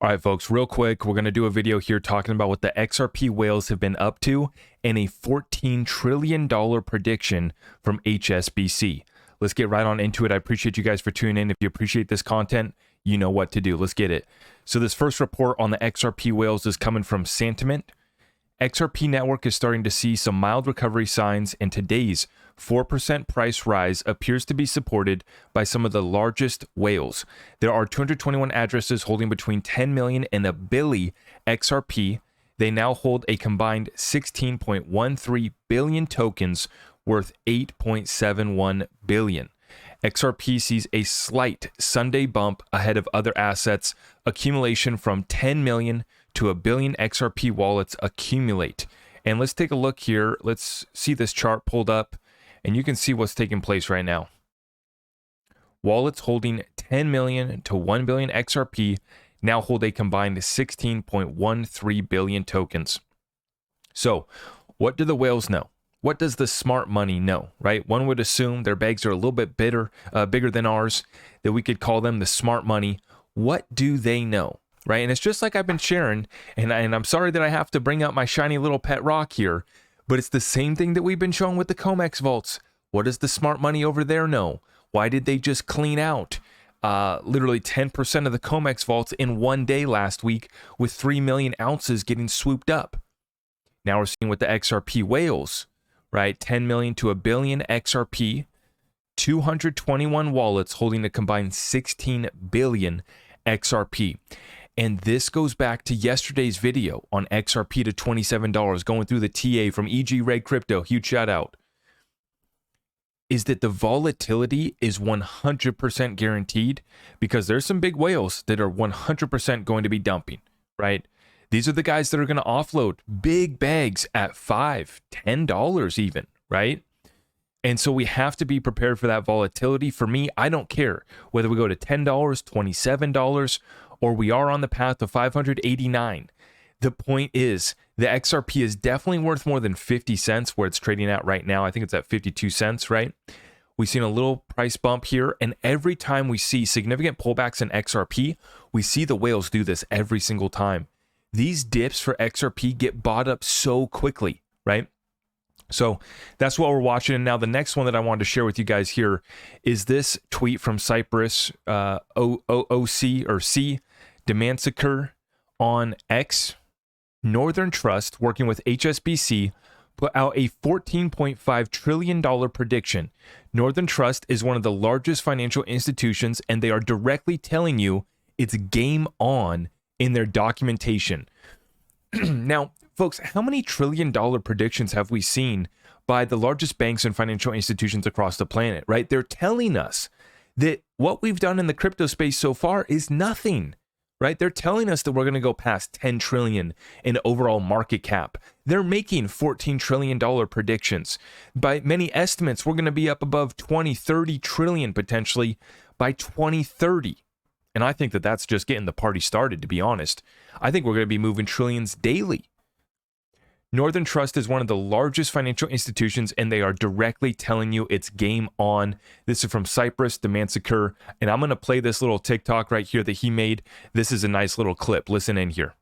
All right, folks, real quick, we're going to do a video here talking about what the XRP whales have been up to and a $14 trillion prediction from HSBC. Let's get right on into it. I appreciate you guys for tuning in. If you appreciate this content, you know what to do. Let's get it. So this first report on the XRP whales is coming from Sentiment. XRP network is starting to see some mild recovery signs, and today's 4% price rise appears to be supported by some of the largest whales. There are 221 addresses holding between 10 million and a billion XRP. They now hold a combined 16.13 billion tokens worth 8.71 billion. XRP sees a slight Sunday bump ahead of other assets. Accumulation from 10 million to a billion XRP wallets accumulate. And let's take a look here. Let's see this chart pulled up, and you can see what's taking place right now. Wallets holding 10 million to 1 billion XRP now hold a combined 16.13 billion tokens. So, what do the whales know? What does the smart money know, right? One would assume their bags are a little bit bigger than ours, that we could call them the smart money. What do they know, right? And it's just like I've been sharing, and I'm sorry that I have to bring up my shiny little pet rock here, but it's the same thing that we've been showing with the COMEX vaults. What does the smart money over there know? Why did they just clean out literally 10% of the COMEX vaults in one day last week with 3 million ounces getting swooped up? Now we're seeing with the XRP whales, right? 10 million to a billion XRP, 221 wallets holding a combined 16 billion XRP. And this goes back to yesterday's video on XRP to $27, going through the TA from EG Red Crypto, huge shout out, is that the volatility is 100% guaranteed because there's some big whales that are 100% going to be dumping, right? These are the guys that are going to offload big bags at $5, $10 even, right? And so we have to be prepared for that volatility. For me, I don't care whether we go to $10, $27, or we are on the path to 589. The point is, the XRP is definitely worth more than 50 cents where it's trading at right now. I think it's at 52 cents, right? We've seen a little price bump here, and every time we see significant pullbacks in XRP, we see the whales do this every single time. These dips for XRP get bought up so quickly, right? So that's what we're watching. And now the next one that I wanted to share with you guys here is this tweet from Cyprus, OOC or C, Demansacre on X. Northern Trust, working with HSBC, put out a $14.5 trillion prediction. Northern Trust is one of the largest financial institutions, and they are directly telling you it's game on in their documentation. Now, folks, how many trillion-dollar predictions have we seen by the largest banks and financial institutions across the planet, right? They're telling us that what we've done in the crypto space so far is nothing, right? They're telling us that we're going to go past 10 trillion in overall market cap. They're making $14 trillion predictions. By many estimates, we're going to be up above 20, 30 trillion potentially by 2030. And I think that that's just getting the party started, to be honest. I think we're going to be moving trillions daily. Northern Trust is one of the largest financial institutions, and they are directly telling you it's game on. This is from Cyprus, Demansacre, and I'm going to play this little TikTok right here that he made. This is a nice little clip. Listen in here.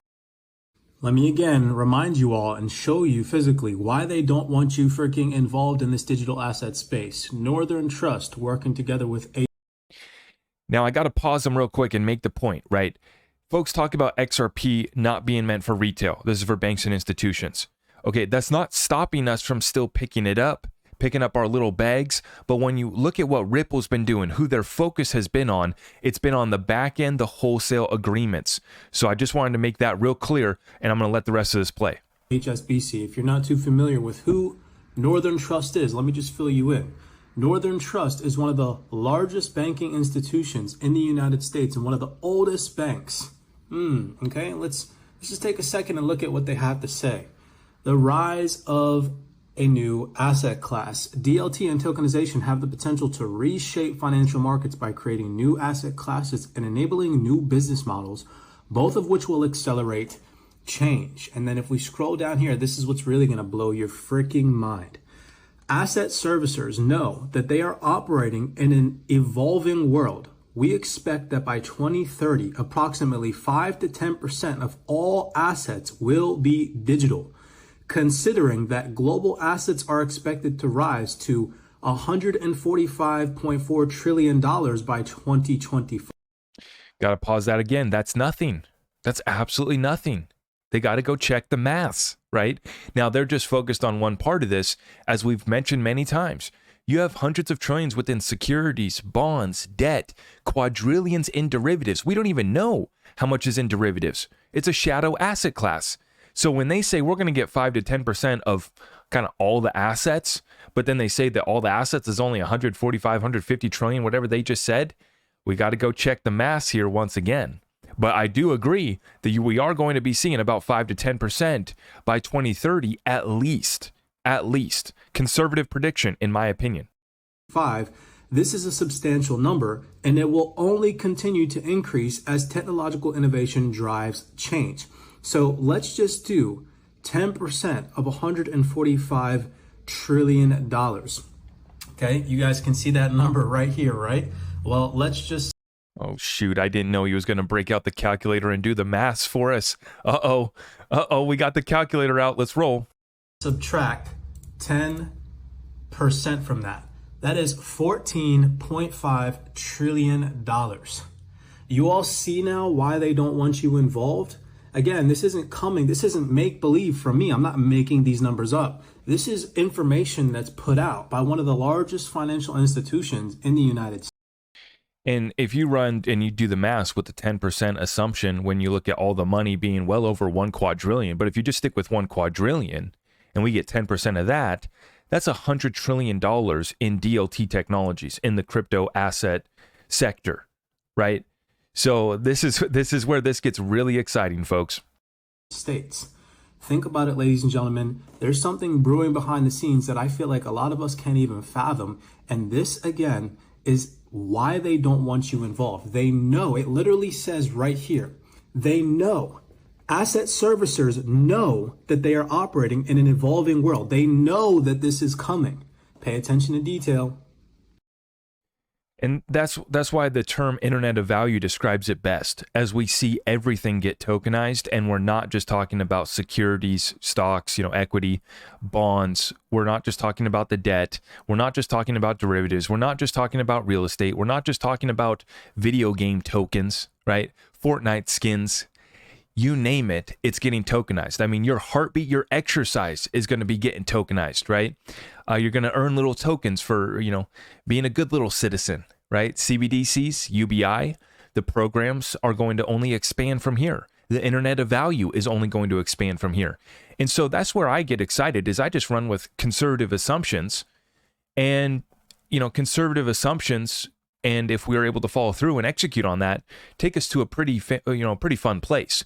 Let me again remind you all and show you physically why they don't want you freaking involved in this digital asset space. Northern Trust working together with a... Now, I got to pause them real quick and make the point, right? Folks talk about XRP not being meant for retail. This is for banks and institutions. Okay, that's not stopping us from still picking up our little bags. But when you look at what Ripple's been doing, who their focus has been on, it's been on the back end, the wholesale agreements. So I just wanted to make that real clear, and I'm going to let the rest of this play. HSBC, if you're not too familiar with who Northern Trust is, let me just fill you in. Northern Trust is one of the largest banking institutions in the United States and one of the oldest banks. Okay, let's just take a second and look at what they have to say. The rise of a new asset class. DLT and tokenization have the potential to reshape financial markets by creating new asset classes and enabling new business models, both of which will accelerate change. And then if we scroll down here, this is what's really going to blow your freaking mind. Asset servicers know that they are operating in an evolving world we expect that by 2030, approximately 5 to 10% of all assets will be digital, considering that global assets are expected to rise to $145.4 trillion by 2024. Got to pause that again. That's nothing. That's absolutely nothing. They got to go check the maths, right? Now, they're just focused on one part of this, as we've mentioned many times. You have hundreds of trillions within securities, bonds, debt, quadrillions in derivatives. We don't even know how much is in derivatives. It's a shadow asset class. So when they say we're going to get 5 to 10% of kind of all the assets, but then they say that all the assets is only 145, 150 trillion, whatever they just said, we got to go check the maths here once again. But I do agree that we are going to be seeing about 5 to 10% by 2030 at least. At least. Conservative prediction, in my opinion. This is a substantial number, and it will only continue to increase as technological innovation drives change. So let's just do 10% of $145 trillion. Okay, you guys can see that number right here, right? Well, let's just... Oh, shoot, I didn't know he was going to break out the calculator and do the maths for us. We got the calculator out. Let's roll. Subtract 10% from that. That is $14.5 trillion. You all see now why they don't want you involved? Again, this isn't make-believe from me. I'm not making these numbers up. This is information that's put out by one of the largest financial institutions in the United States. And if you run and you do the math with the 10% assumption, when you look at all the money being well over 1 quadrillion, but if you just stick with 1 quadrillion and we get 10% of that, that's $100 trillion in DLT technologies in the crypto asset sector, right? So this is where this gets really exciting, folks. States. Think about it, ladies and gentlemen. There's something brewing behind the scenes that I feel like a lot of us can't even fathom. And this, again, is why they don't want you involved. They know, it literally says right here, they know, asset servicers know that they are operating in an evolving world. They know that this is coming. Pay attention to detail. And that's why the term Internet of Value describes it best, as we see everything get tokenized, and we're not just talking about securities, stocks, equity, bonds. We're not just talking about the debt. We're not just talking about derivatives. We're not just talking about real estate. We're not just talking about video game tokens, right? Fortnite skins. You name it, it's getting tokenized. I mean, your heartbeat, your exercise is going to be getting tokenized, right? You're going to earn little tokens for, being a good little citizen, right? CBDCs, UBI, the programs are going to only expand from here. The Internet of Value is only going to expand from here. And so that's where I get excited, is I just run with conservative assumptions, and, conservative assumptions, and if we are able to follow through and execute on that, take us to a pretty fun place.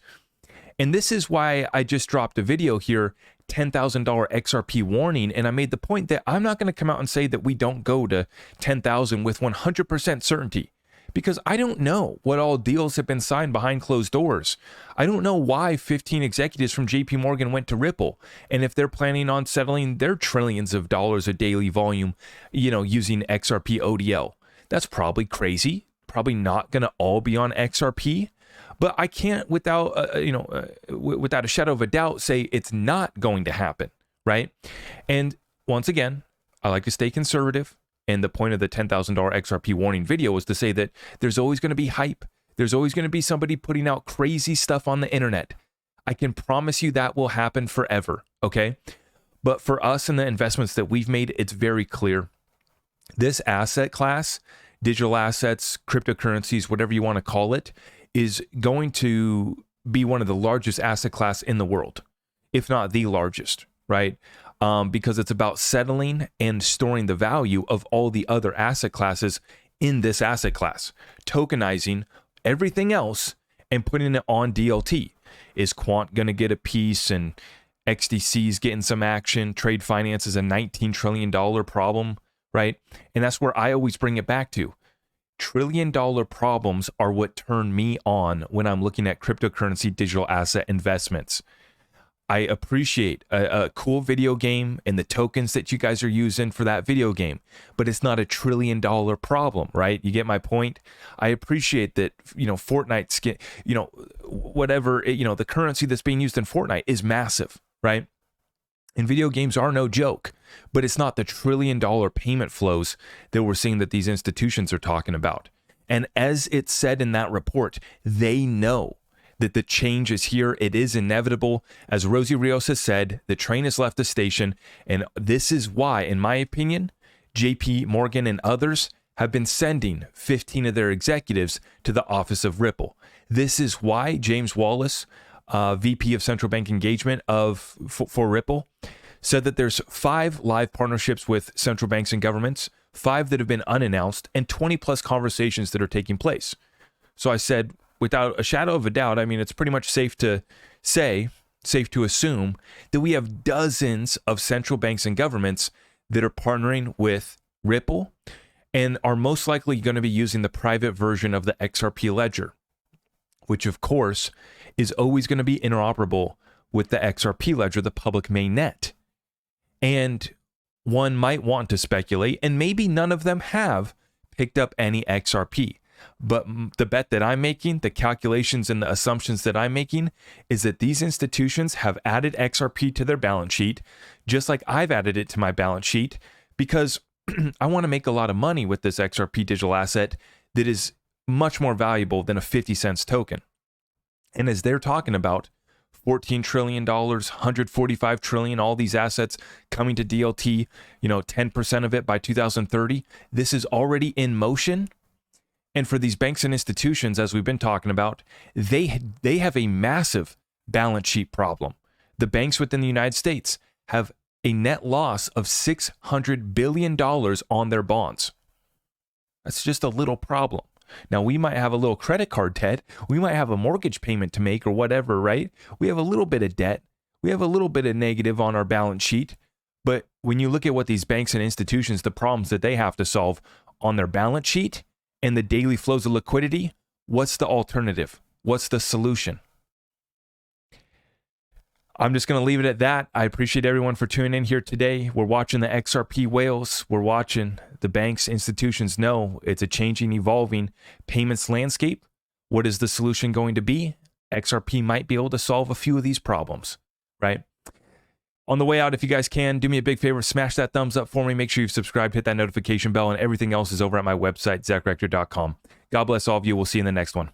And this is why I just dropped a video here, $10,000 XRP warning, and I made the point that I'm not going to come out and say that we don't go to 10,000 with 100% certainty, because I don't know what all deals have been signed behind closed doors. I don't know why 15 executives from JP Morgan went to Ripple, and if they're planning on settling their trillions of dollars a daily volume, using XRP ODL. That's probably crazy, probably not going to all be on XRP. But I can't, without a shadow of a doubt, say it's not going to happen, right? And once again, I like to stay conservative. And the point of the $10,000 XRP warning video was to say that there's always going to be hype. There's always going to be somebody putting out crazy stuff on the internet. I can promise you that will happen forever, okay? But for us and the investments that we've made, it's very clear. This asset class, digital assets, cryptocurrencies, whatever you want to call it, is going to be one of the largest asset class in the world, if not the largest, right? Because it's about settling and storing the value of all the other asset classes in this asset class, tokenizing everything else and putting it on DLT. Is Quant going to get a piece, and XDC's getting some action? Trade finance is a $19 trillion problem, right? And that's where I always bring it back to. Trillion-dollar problems are what turn me on when I'm looking at cryptocurrency digital asset investments. I appreciate a cool video game and the tokens that you guys are using for that video game, but it's not $1 trillion problem, right? You get my point? I appreciate that, Fortnite skin, whatever, the currency that's being used in Fortnite is massive, right? And video games are no joke, but it's not the $1 trillion payment flows that we're seeing that these institutions are talking about. And as it said in that report, they know that the change is here. It is inevitable. As Rosie Rios has said, the train has left the station. And this is why, in my opinion, JP Morgan and others have been sending 15 of their executives to the office of Ripple. This is why James Wallace, VP of Central Bank Engagement for Ripple, said that there's 5 live partnerships with central banks and governments, 5 that have been unannounced, and 20 plus conversations that are taking place. So I said, without a shadow of a doubt, I mean, it's pretty much safe to assume that we have dozens of central banks and governments that are partnering with Ripple and are most likely going to be using the private version of the XRP ledger, which of course is always going to be interoperable with the XRP ledger, the public mainnet. And one might want to speculate, and maybe none of them have picked up any XRP. But the bet that I'm making, the calculations and the assumptions that I'm making, is that these institutions have added XRP to their balance sheet, just like I've added it to my balance sheet, because I want to make a lot of money with this XRP digital asset that is much more valuable than a 50 cents token. And as they're talking about $14 trillion, $145 trillion, all these assets coming to DLT, 10% of it by 2030, this is already in motion. And for these banks and institutions, as we've been talking about, they have a massive balance sheet problem. The banks within the United States have a net loss of $600 billion on their bonds. That's just a little problem. Now, we might have a little credit card debt. We might have a mortgage payment to make or whatever, right? We have a little bit of debt. We have a little bit of negative on our balance sheet. But when you look at what these banks and institutions, the problems that they have to solve on their balance sheet and the daily flows of liquidity, what's the alternative? What's the solution? I'm just going to leave it at that. I appreciate everyone for tuning in here today. We're watching the XRP whales. We're watching the banks, institutions know it's a changing, evolving payments landscape. What is the solution going to be? XRP might be able to solve a few of these problems, right? On the way out, if you guys can, do me a big favor, smash that thumbs up for me. Make sure you've subscribed, hit that notification bell, and everything else is over at my website, zachrector.com. God bless all of you. We'll see you in the next one.